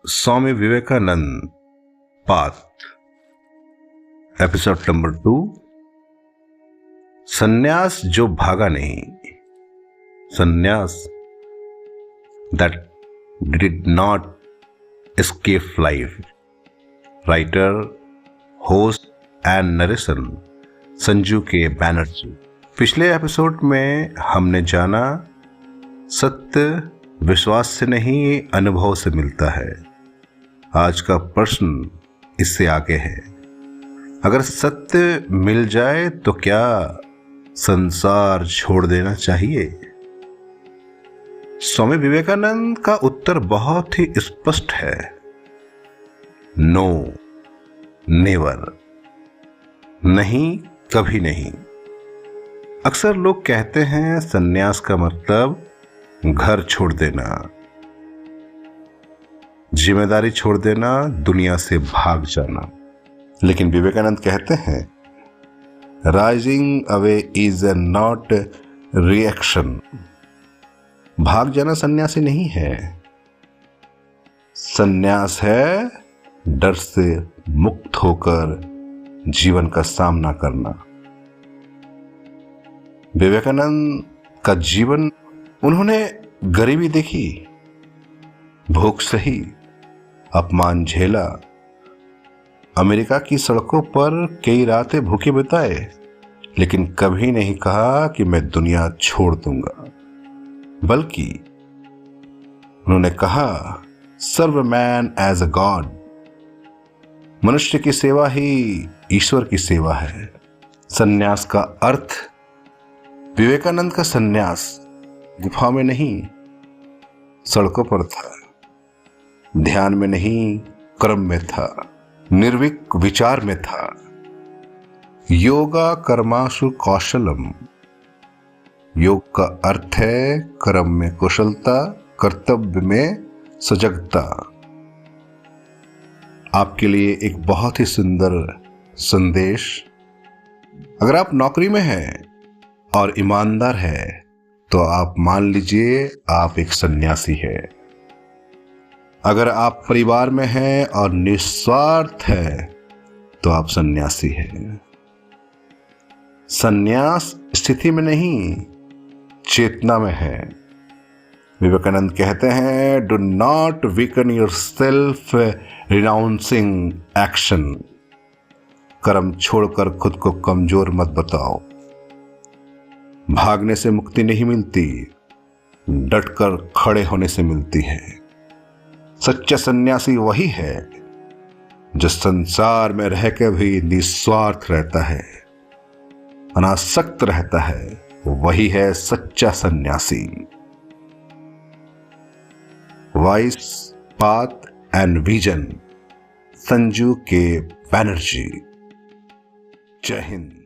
Swami Vivekananda path episode number 2। सन्यास जो भागा नहीं, सन्यास that did not escape life. Writer, host and narration Sanju के बैनर्जी। पिछले एपिसोड में हमने जाना सत्य विश्वास से नहीं अनुभव से मिलता है। आज का प्रश्न इससे आगे है, अगर सत्य मिल जाए तो क्या संसार छोड़ देना चाहिए? स्वामी विवेकानंद का उत्तर बहुत ही स्पष्ट है, नो, नेवर। नहीं, कभी नहीं। अक्सर लोग कहते हैं सन्यास का मतलब घर छोड़ देना, जिम्मेदारी छोड़ देना, दुनिया से भाग जाना। लेकिन विवेकानंद कहते हैं rising away is a not reaction. भाग जाना सन्यासी नहीं है, सन्यास है डर से मुक्त होकर जीवन का सामना करना। विवेकानंद का जीवन, उन्होंने गरीबी देखी, भूख सही, अपमान झेला, अमेरिका की सड़कों पर कई रातें भूखे बिताए, लेकिन कभी नहीं कहा कि मैं दुनिया छोड़ दूंगा। बल्कि उन्होंने कहा सर्व मैन एज अ गॉड। मनुष्य की सेवा ही ईश्वर की सेवा है। सन्यास का अर्थ, विवेकानंद का सन्यास गुफा में नहीं, सड़कों पर था। ध्यान में नहीं, कर्म में था। निर्विक विचार में था। योगा कर्माशु कौशलम। योग का अर्थ है कर्म में कुशलता, कर्तव्य में सजगता। आपके लिए एक बहुत ही सुंदर संदेश। अगर आप नौकरी में हैं और ईमानदार हैं तो आप मान लीजिए आप एक सन्यासी हैं। अगर आप परिवार में हैं और निस्वार्थ हैं तो आप सन्यासी हैं। सन्यास स्थिति में नहीं, चेतना में है। विवेकानंद कहते हैं do not weaken your self renouncing action. कर्म छोड़कर खुद को कमजोर मत बताओ। भागने से मुक्ति नहीं मिलती, डटकर खड़े होने से मिलती है। सच्चा सन्यासी वही है जो संसार में रह के भी निस्वार्थ रहता है, अनासक्त रहता है। वही है सच्चा सन्यासी। Voice, path and vision, Sanju के बैनर्जी। जय हिंद।